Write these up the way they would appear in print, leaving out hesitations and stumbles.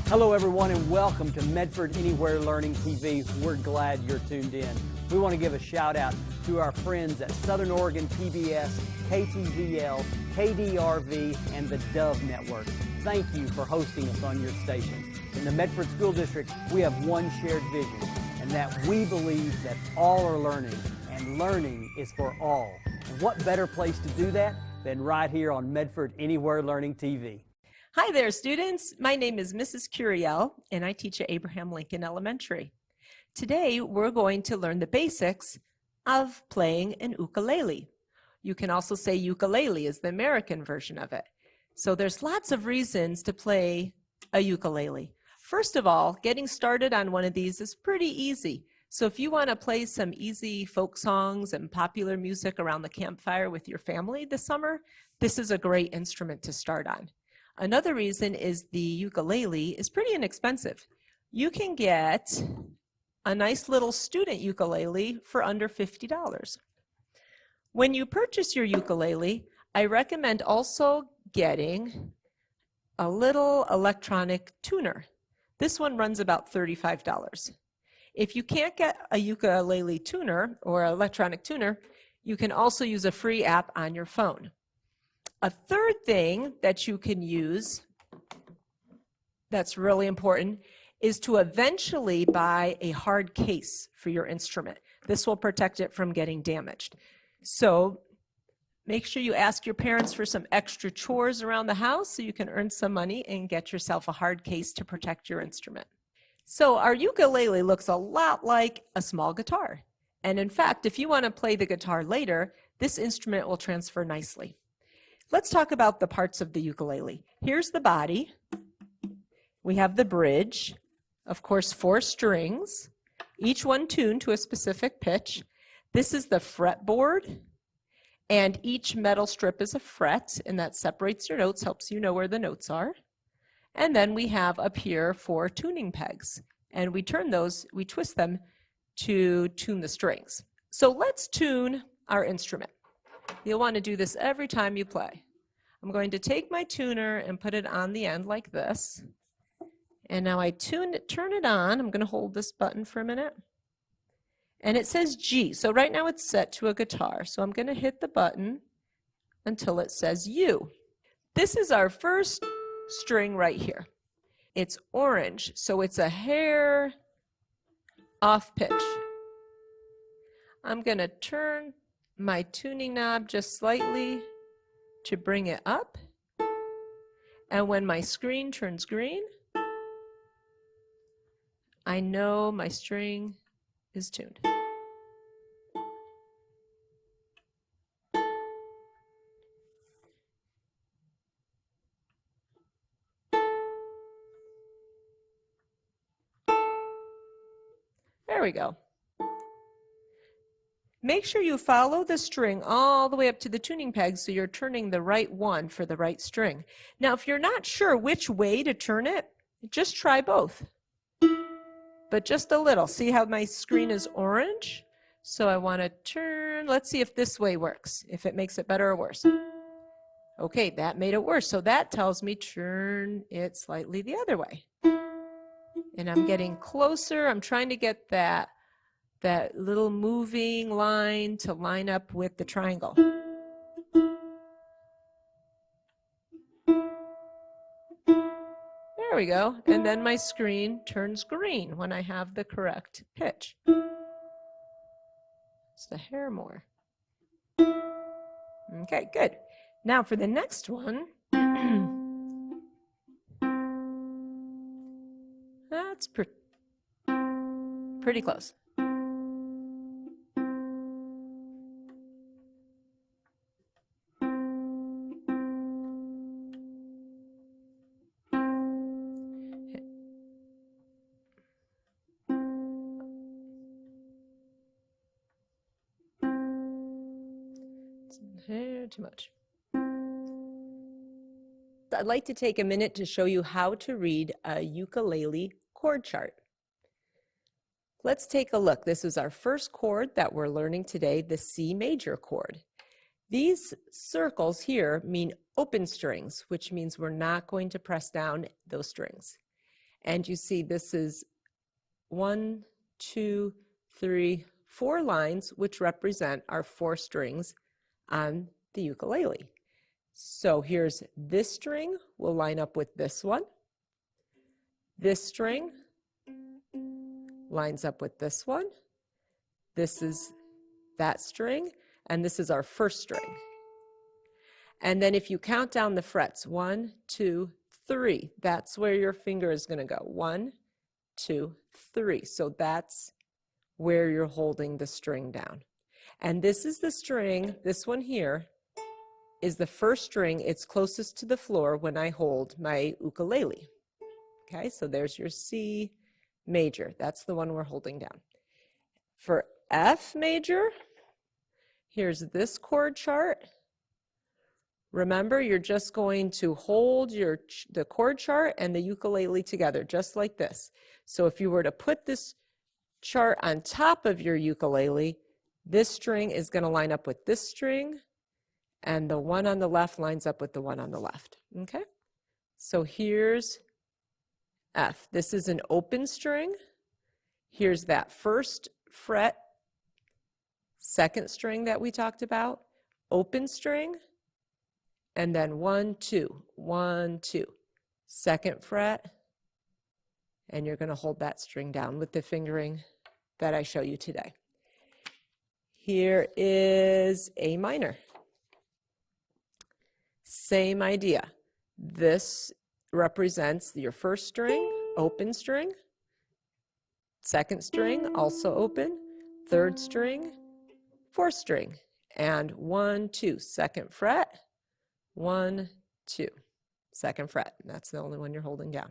Hello everyone and welcome to Medford Anywhere Learning TV. We're glad you're tuned in. We want to give a shout out to our friends at Southern Oregon PBS, KTVL, KDRV, and the Dove Network. Thank you for hosting us on your station. In the Medford School District, we have one shared vision, and that we believe that all are learning, and learning is for all. And what better place to do that than right here on Medford Anywhere Learning TV. Hi there, students. My name is Mrs. Curiel, and I teach at Abraham Lincoln Elementary. Today, we're going to learn the basics of playing an ukulele. You can also say ukulele is the American version of it. So there's lots of reasons to play a ukulele. First of all, getting started on one of these is pretty easy. So if you want to play some easy folk songs and popular music around the campfire with your family this summer, this is a great instrument to start on. Another reason is the ukulele is pretty inexpensive. You can get a nice little student ukulele for under $50. When you purchase your ukulele, I recommend also getting a little electronic tuner. This one runs about $35. If you can't get a ukulele tuner or electronic tuner, you can also use a free app on your phone. A third thing that you can use that's really important is to eventually buy a hard case for your instrument. This will protect it from getting damaged. So make sure you ask your parents for some extra chores around the house so you can earn some money and get yourself a hard case to protect your instrument. So our ukulele looks a lot like a small guitar. And in fact, if you want to play the guitar later, this instrument will transfer nicely. Let's talk about the parts of the ukulele. Here's the body. We have the bridge, of course, 4 strings, each one tuned to a specific pitch. This is the fretboard, and each metal strip is a fret, and that separates your notes, helps you know where the notes are. And then we have up here 4 tuning pegs, and we twist them to tune the strings. So let's tune our instrument. You'll want to do this every time you play. I'm going to take my tuner and put it on the end like this. And now I turn it on. I'm going to hold this button for a minute. And it says G. So right now it's set to a guitar. So I'm going to hit the button until it says U. This is our first string right here. It's orange, so it's a hair off pitch. I'm going to turn my tuning knob just slightly to bring it up, and when my screen turns green, I know my string is tuned. There we go. Make sure you follow the string all the way up to the tuning peg so you're turning the right one for the right string. Now, if you're not sure which way to turn it, just try both. But just a little. See how my screen is orange? So I want to turn. Let's see if this way works, if it makes it better or worse. Okay, that made it worse. So that tells me turn it slightly the other way. And I'm getting closer. I'm trying to get that little moving line to line up with the triangle. There we go. And then my screen turns green when I have the correct pitch. Just a hair more. Okay, good. Now for the next one. That's pretty close. Too much. I'd like to take a minute to show you how to read a ukulele chord chart. Let's take a look. This is our first chord that we're learning today, the C major chord. These circles here mean open strings, which means we're not going to press down those strings. And you see this is 1, 2, 3, 4 lines, which represent our 4 strings on the ukulele. So here's this string will line up with this one. This string lines up with this one. This is that string, and this is our first string. And then if you count down the frets, 1, 2, 3, that's where your finger is going to go. 1, 2, 3. So that's where you're holding the string down. And this is the string, this one here is the first string. It's closest to the floor when I hold my ukulele. Okay, so there's your C major. That's the one we're holding down. For F major, here's this chord chart. Remember, you're just going to hold the chord chart and the ukulele together, just like this. So if you were to put this chart on top of your ukulele, this string is going to line up with this string, and the one on the left lines up with the one on the left. Okay? So here's F. This is an open string. Here's that first fret, second string that we talked about, open string, and then 1, 2, 1, 2, second fret, and you're going to hold that string down with the fingering that I show you today. Here is A minor. Same idea. This represents your first string, open string, second string, also open, third string, fourth string, and 1, 2, second fret, 1, 2, second fret. And that's the only one you're holding down.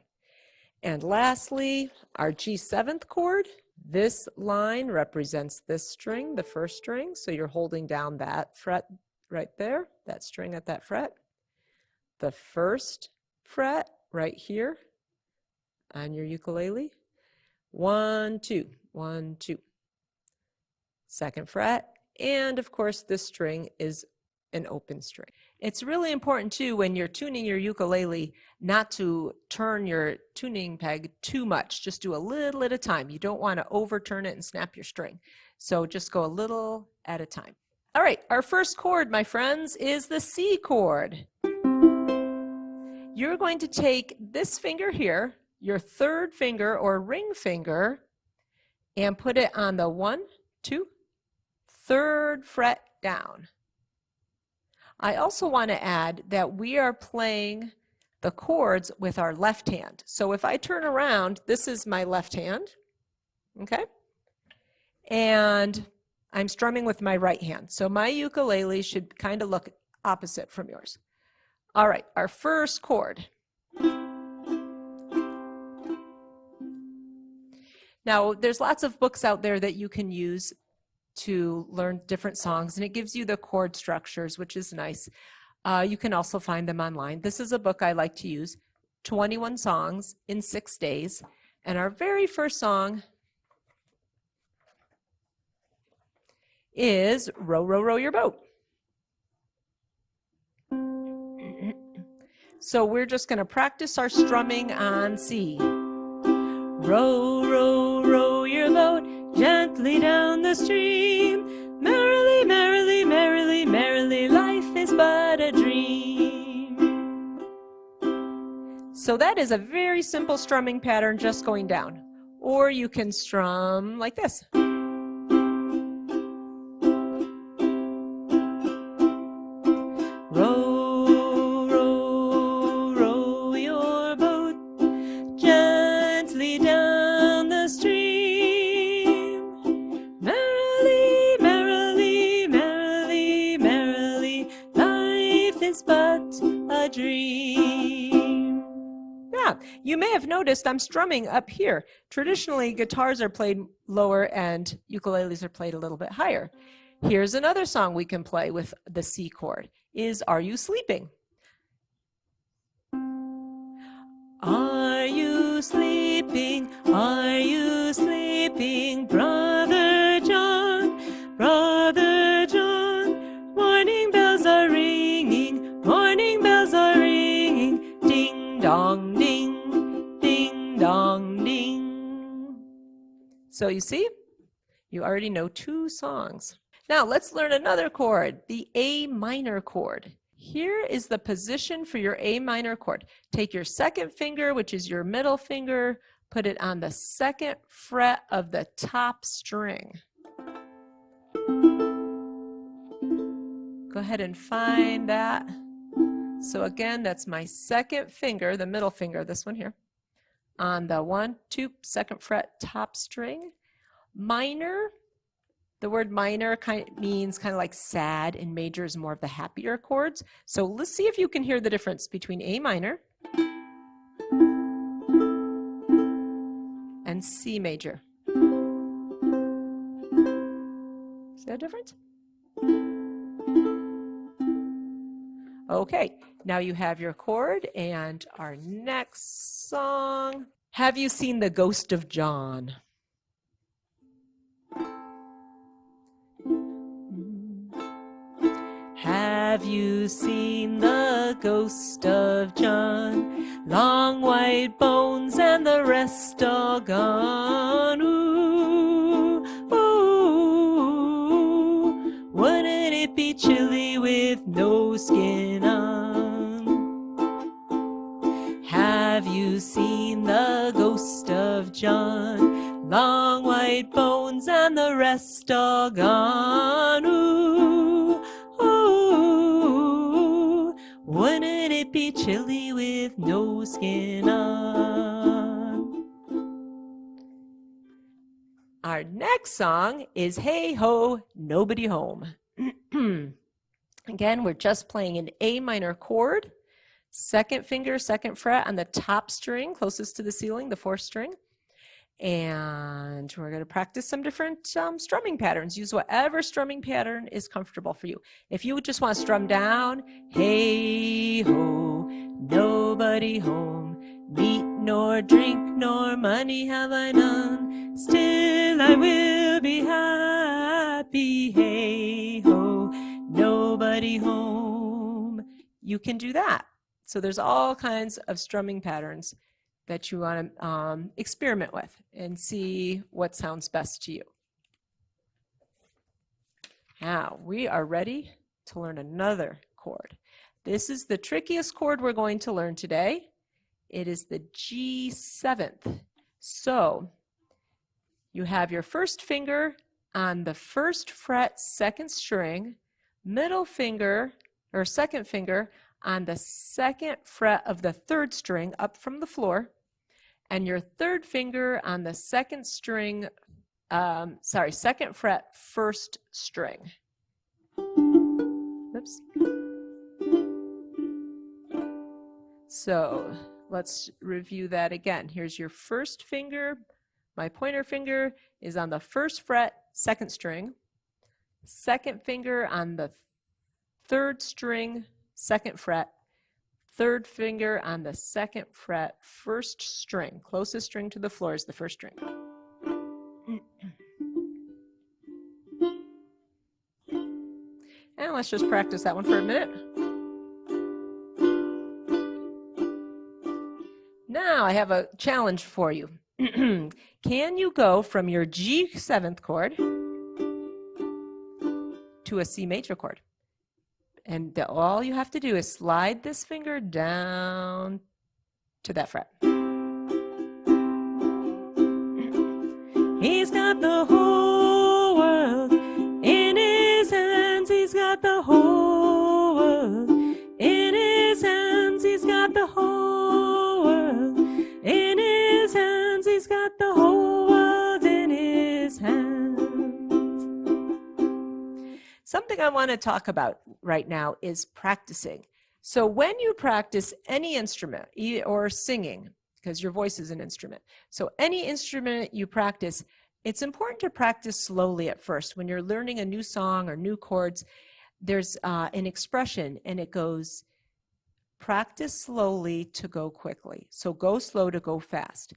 And lastly, our G7th chord. This line represents this string, the first string, so you're holding down that fret right there, that string at that fret. The first fret right here on your ukulele. 1, 2, 1, 2. Second fret, and of course this string is an open string. It's really important too when you're tuning your ukulele not to turn your tuning peg too much. Just do a little at a time. You don't want to overturn it and snap your string. So just go a little at a time. All right, our first chord, my friends, is the C chord. You're going to take this finger here, your third finger or ring finger, and put it on the 1, 2, third fret down. I also want to add that we are playing the chords with our left hand. So if I turn around, this is my left hand, okay? And I'm strumming with my right hand. So my ukulele should kind of look opposite from yours. All right, our first chord. Now, there's lots of books out there that you can use to learn different songs, and it gives you the chord structures, which is nice. You can also find them online. This is a book I like to use, 21 Songs in 6 Days. And our very first song is Row, Row, Row Your Boat. So we're just going to practice our strumming on C. Row, row, row your boat gently down the stream. Merrily, merrily, merrily, merrily, life is but a dream. So that is a very simple strumming pattern, just going down. Or you can strum like this. Row, row, row your boat gently down the stream. Merrily, merrily, merrily, merrily, life is but a dream. Yeah, you may have noticed I'm strumming up here. Traditionally, guitars are played lower and ukuleles are played a little bit higher. Here's another song we can play with the C chord, is Are You Sleeping? Are you sleeping? Are you sleeping, Brother John? Brother John, morning bells are ringing, morning bells are ringing, ding dong ding, ding dong. So you see, you already know 2 songs. Now let's learn another chord, the A minor chord. Here is the position for your A minor chord. Take your second finger, which is your middle finger, put it on the 2nd fret of the top string. Go ahead and find that. So again, that's my 2nd finger, the middle finger, this one here, on the 1, 2, 2nd fret top string. Minor, the word minor means kind of like sad, and major is more of the happier chords. So let's see if you can hear the difference between A minor and C major. See that difference? Okay, now you have your chord, and our next song. Have you seen The Ghost of John? Have you seen the ghost of John? Long white bones and the rest all gone. Ooh, ooh, wouldn't it be chilly with no skin on? Have you seen the ghost of John? Long white bones and the rest all gone. Ooh, ooh, wouldn't it be chilly with no skin on? Our next song is Hey Ho, Nobody Home. Again, we're just playing an A minor chord. 2nd finger, 2nd fret on the top string, closest to the ceiling, the 4th string. And we're going to practice some different strumming patterns. Use whatever strumming pattern is comfortable for you. If you just want to strum down, hey ho, nobody home, meat nor drink nor money have I none, still I will be happy, hey ho, nobody home. You can do that. So there's all kinds of strumming patterns that you want to experiment with and see what sounds best to you. Now we are ready to learn another chord. This is the trickiest chord we're going to learn today. It is the G7th. So you have your 1st finger on the 1st fret 2nd string, middle finger or 2nd finger on the 2nd fret of the 3rd string up from the floor, and your 3rd finger on the 2nd string, 2nd fret 1st string. Oops. So let's review that again. Here's your 1st finger. My pointer finger is on the 1st fret 2nd string. 2nd finger on the 3rd string, 2nd fret, 3rd finger on the 2nd fret, 1st string. Closest string to the floor is the 1st string. And let's just practice that one for a minute. Now I have a challenge for you. Can you go from your G7th chord to a C major chord? And all you have to do is slide this finger down to that fret. He's got the whole world in his hands. He's got the whole world in his hands. He's got the whole world in his hands. He's got the whole world in his hands. Something I want to talk about right now is practicing. So when you practice any instrument or singing, because your voice is an instrument, so any instrument you practice, it's important to practice slowly at first. When you're learning a new song or new chords, there's an expression, and it goes, practice slowly to go quickly. So go slow to go fast.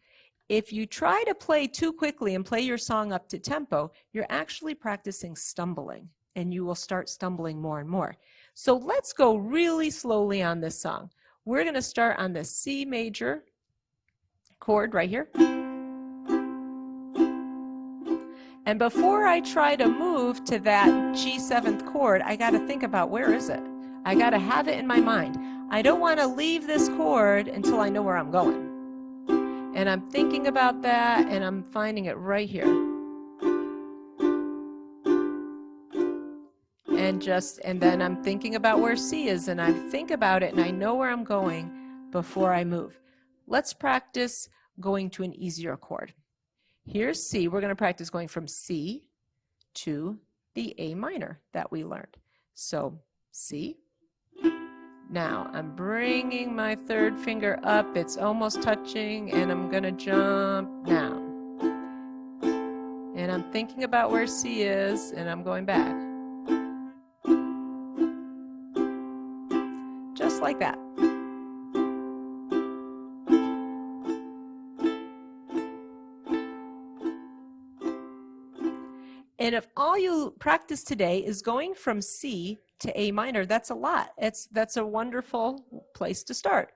If you try to play too quickly and play your song up to tempo, you're actually practicing stumbling, and you will start stumbling more and more. So let's go really slowly on this song. We're going to start on the C major chord right here. And before I try to move to that G7th chord, I got to think about where is it? I got to have it in my mind. I don't want to leave this chord until I know where I'm going. And I'm thinking about that, and I'm finding it right here. And then I'm thinking about where C is, and I think about it, and I know where I'm going before I move. Let's practice going to an easier chord. Here's C. We're going to practice going from C to the A minor that we learned. So C. Now I'm bringing my third finger up. It's almost touching, and I'm going to jump down. And I'm thinking about where C is, and I'm going back. Just like that. And if all you practice today is going from C to A minor, that's a lot. That's a wonderful place to start.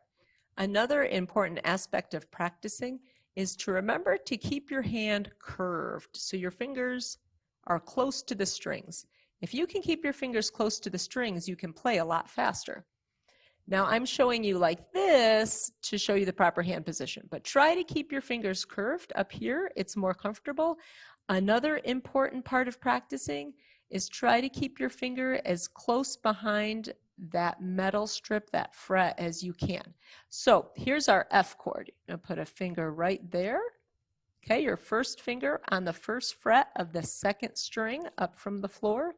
Another important aspect of practicing is to remember to keep your hand curved so your fingers are close to the strings. If you can keep your fingers close to the strings, you can play a lot faster. Now I'm showing you like this to show you the proper hand position, but try to keep your fingers curved up here. It's more comfortable. Another important part of practicing is try to keep your finger as close behind that metal strip, that fret, as you can. So here's our F chord. You're going to put a finger right there. Okay, your first finger on the first fret of the second string up from the floor.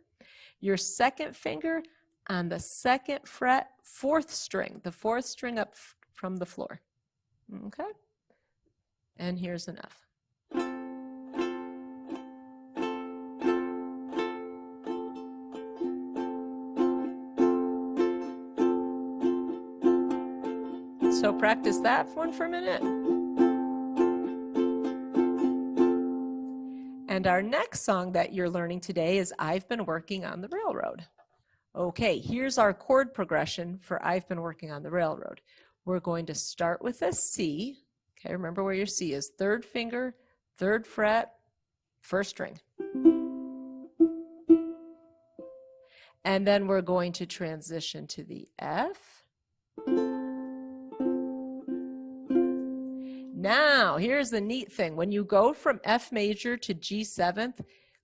Your second finger on the second fret, fourth string, the fourth string up from the floor. Okay, and here's an F. So practice that one for a minute. And our next song that you're learning today is I've Been Working on the Railroad. Okay, here's our chord progression for I've Been Working on the Railroad. We're going to start with a C. Okay, remember where your C is. Third finger, third fret, first string. And then we're going to transition to the F. Now, here's the neat thing. When you go from F major to G7th,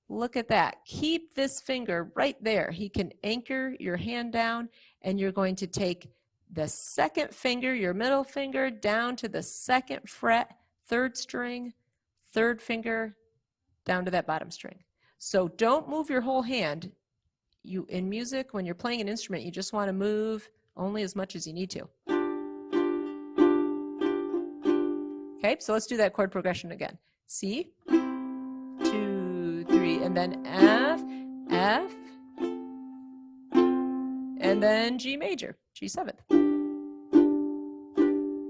look at that. Keep this finger right there. He can anchor your hand down, and you're going to take the second finger, your middle finger, down to the second fret, third string, third finger, down to that bottom string. So don't move your whole hand. In music, when you're playing an instrument, you just want to move only as much as you need to. Okay, so let's do that chord progression again. C, 2, 3, and then F, F, and then G major, G7th.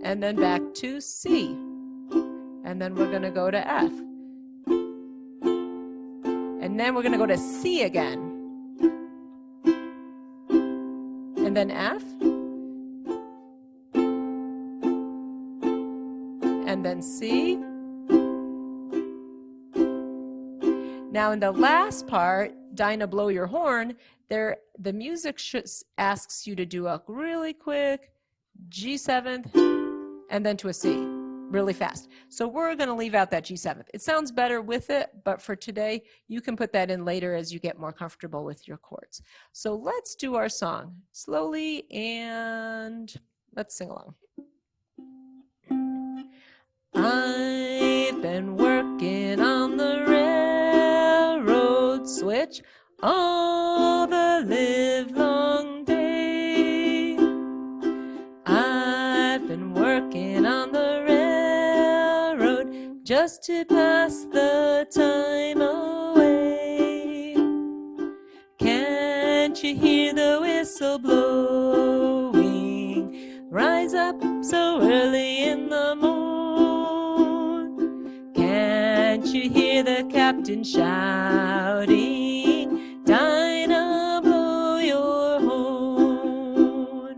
And then back to C. And then we're going to go to F. And then we're going to go to C again. And then F. And then C. Now in the last part, Dinah blow your horn, the music asks you to do a really quick G7th and then to a C really fast. So we're going to leave out that G7th. It sounds better with it, but for today, you can put that in later as you get more comfortable with your chords. So let's do our song slowly and let's sing along. I've been working on the railroad switch all the livelong day. I've been working on the railroad just to pass the time away. Can't you hear the whistle blowing? Rise up so early in the morning. Can't you hear the captain shouting, Dinah, blow your horn?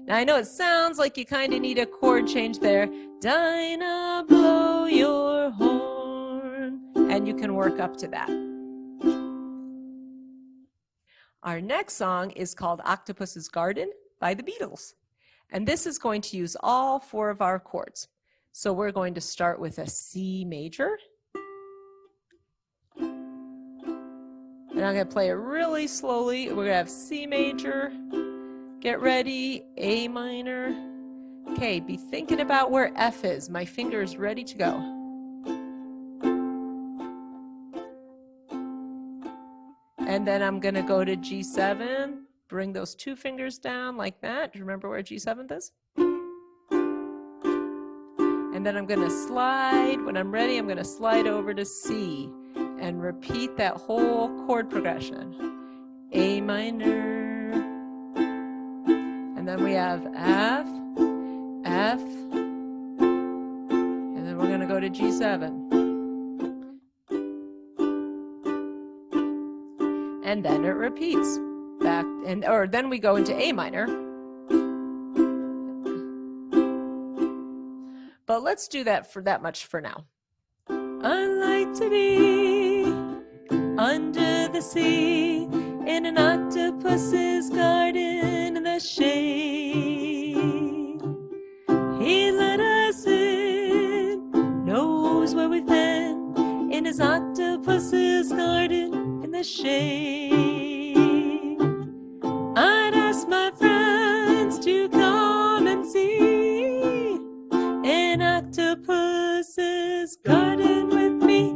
Now I know it sounds like you kind of need a chord change there. Dinah, blow your horn. And you can work up to that. Our next song is called Octopuss's Garden by the Beatles. And this is going to use all 4 of our chords. So we're going to start with a C major. And I'm going to play it really slowly. We're going to have C major. Get ready. A minor. Okay, be thinking about where F is. My finger is ready to go. And then I'm going to go to G7. Bring those 2 fingers down like that. Do you remember where G7 is? And then I'm going to slide. When I'm ready, I'm going to slide over to C and repeat that whole chord progression. A minor. And then we have F, F, and then we're going to go to G7. And then it repeats back, or then we go into A minor. But let's do that for that much for now. I like to be under the sea in an octopus's garden in the shade. He let us in, knows where we've been, in his octopus's garden in the shade. I'd ask my friends to come and see an octopus's garden with me.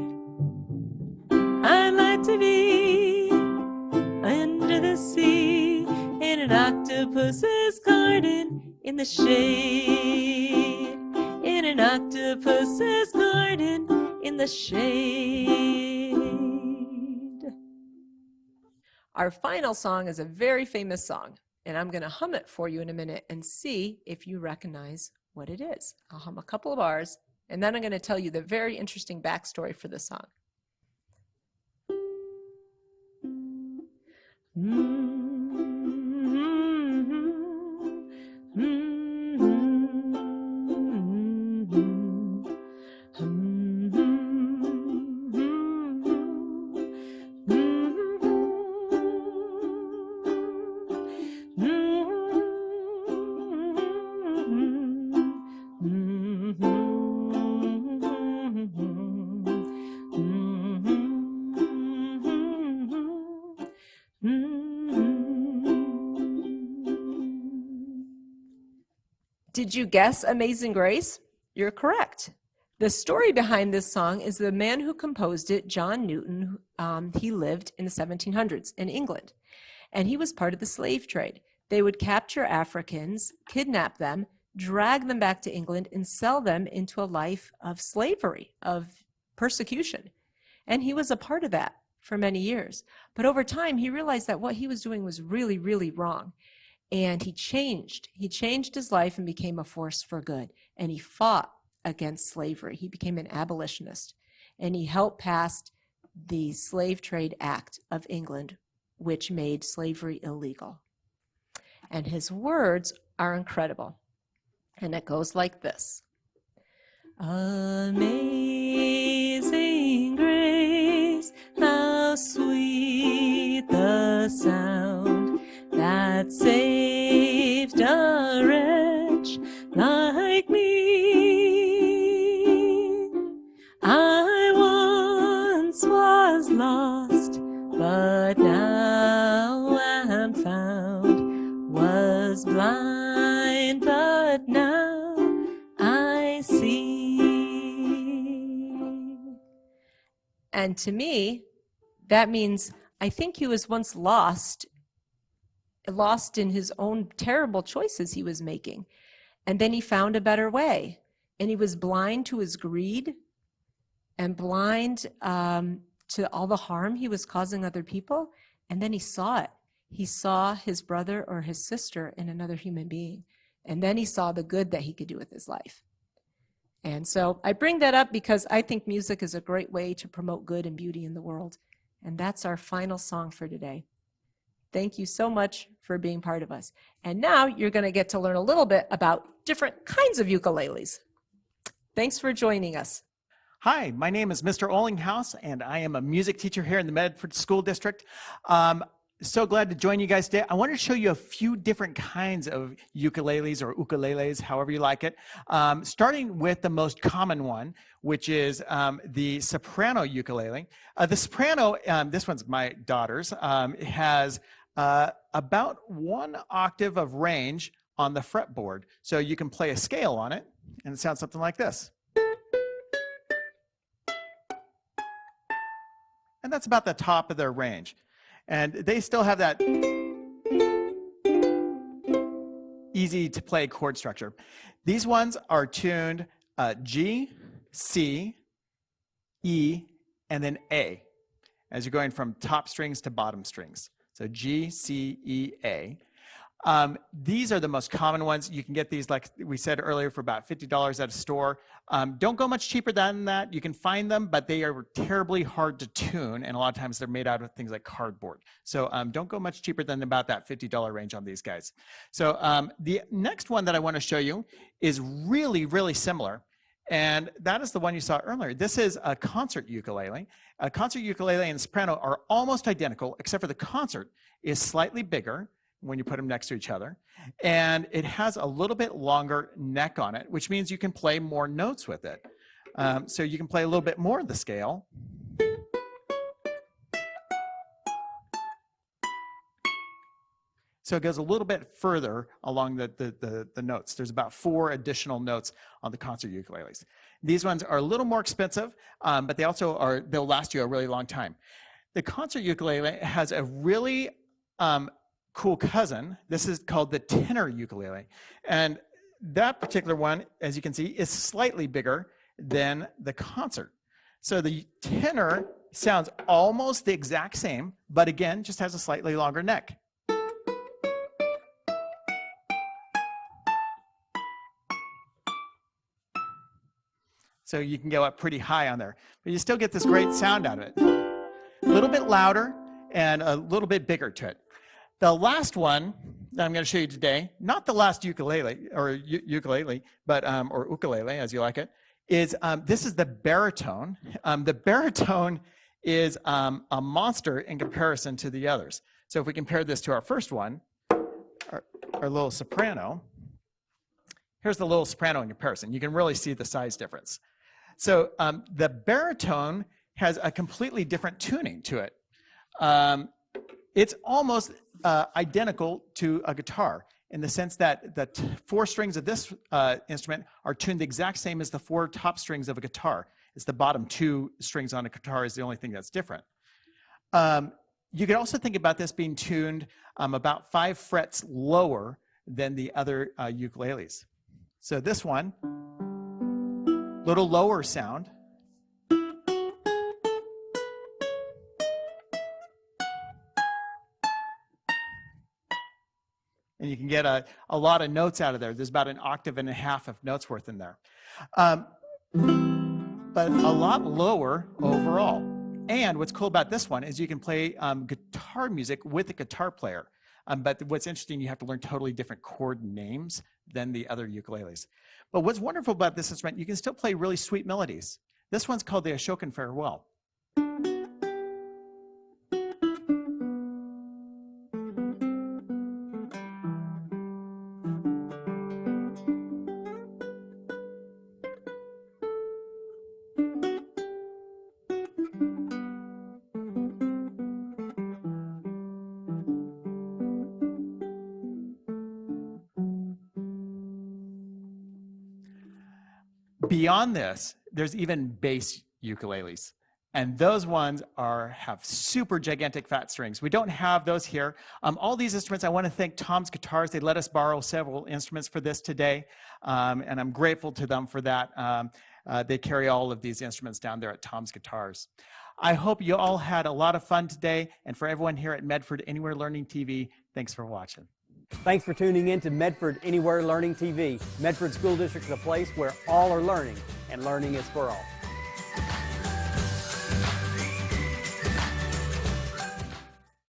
I'd like to be under the sea in an octopus's garden in the shade. In an octopus's garden in the shade. Our final song is a very famous song, and I'm going to hum it for you in a minute and see if you recognize what it is. I'll hum a couple of bars, and then I'm going to tell you the very interesting backstory for the song. Did you guess Amazing Grace? You're correct. The story behind this song is the man who composed it, John Newton. He lived in the 1700s in England, and he was part of the slave trade. They would capture Africans, kidnap them, drag them back to England, and sell them into a life of slavery, of persecution. And he was a part of that for many years. But over time, he realized that what he was doing was really, really wrong. And he changed. He changed his life and became a force for good. And he fought against slavery. He became an abolitionist. And he helped pass the Slave Trade Act of England, which made slavery illegal. And his words are incredible. And it goes like this. Amazing grace, how sweet the sound that saved a wretch like me. I once was lost, but now am found. Was blind, but now I see. And to me, that means I think he was once lost in his own terrible choices he was making. And then he found a better way. And he was blind to his greed and blind to all the harm he was causing other people. And then he saw it. He saw his brother or his sister in another human being. And then he saw the good that he could do with his life. And so I bring that up because I think music is a great way to promote good and beauty in the world. And that's our final song for today. Thank you so much for being part of us. And now you're going to get to learn a little bit about different kinds of ukuleles. Thanks for joining us. Hi, my name is Mr. Ollinghouse, and I am a music teacher here in the Medford School District. So glad to join you guys today. I wanted to show you a few different kinds of ukuleles or ukuleles, however you like it. Starting with the most common one, which is the soprano ukulele. The soprano, this one's my daughter's, has about 1 octave of range on the fretboard. So you can play a scale on it, and it sounds something like this. And that's about the top of their range. And they still have that easy to play chord structure. These ones are tuned G, C, E, and then A, as you're going from top strings to bottom strings. So G, C, E, A. These are the most common ones. You can get these, like we said earlier, for about $50 at a store. Don't go much cheaper than that. You can find them, but they are terribly hard to tune, and a lot of times they're made out of things like cardboard. So don't go much cheaper than about that $50 range on these guys. So the next one that I want to show you is really, really similar, and that is the one you saw earlier. This is a concert ukulele. A concert ukulele and soprano are almost identical, except for the concert is slightly bigger when you put them next to each other. And it has a little bit longer neck on it, which means you can play more notes with it. So you can play a little bit more of the scale. So it goes a little bit further along the notes. There's about 4 additional notes on the concert ukuleles. These ones are a little more expensive, but they also they'll last you a really long time. The concert ukulele has a really cool cousin. This is called the tenor ukulele. And that particular one, as you can see, is slightly bigger than the concert. So the tenor sounds almost the exact same, but again, just has a slightly longer neck. So you can go up pretty high on there, but you still get this great sound out of it. A little bit louder and a little bit bigger to it. The last one that I'm going to show you today, not the last ukulele, or ukulele, but or ukulele, as you like it, is this is the baritone. The baritone is a monster in comparison to the others. So if we compare this to our first one, our little soprano, here's the little soprano in comparison. You can really see the size difference. So the baritone has a completely different tuning to it. It's almost identical to a guitar in the sense that the 4 strings of this instrument are tuned the exact same as the 4 top strings of a guitar. It's the bottom 2 strings on a guitar is the only thing that's different. You could also think about this being tuned about 5 frets lower than the other ukuleles. So this one, little lower sound. And you can get a lot of notes out of there. There's about 1.5 octaves of notes worth in there. But a lot lower overall. And what's cool about this one is you can play guitar music with a guitar player. But what's interesting, you have to learn totally different chord names than the other ukuleles. But what's wonderful about this instrument, you can still play really sweet melodies. This one's called the Ashokan Farewell. Beyond this, there's even bass ukuleles. And those ones have super gigantic fat strings. We don't have those here. All these instruments, I want to thank Tom's Guitars. They let us borrow several instruments for this today. And I'm grateful to them for that. They carry all of these instruments down there at Tom's Guitars. I hope you all had a lot of fun today. And for everyone here at Medford Anywhere Learning TV, thanks for watching. Thanks for tuning in to Medford Anywhere Learning TV. Medford School District is a place where all are learning, and learning is for all.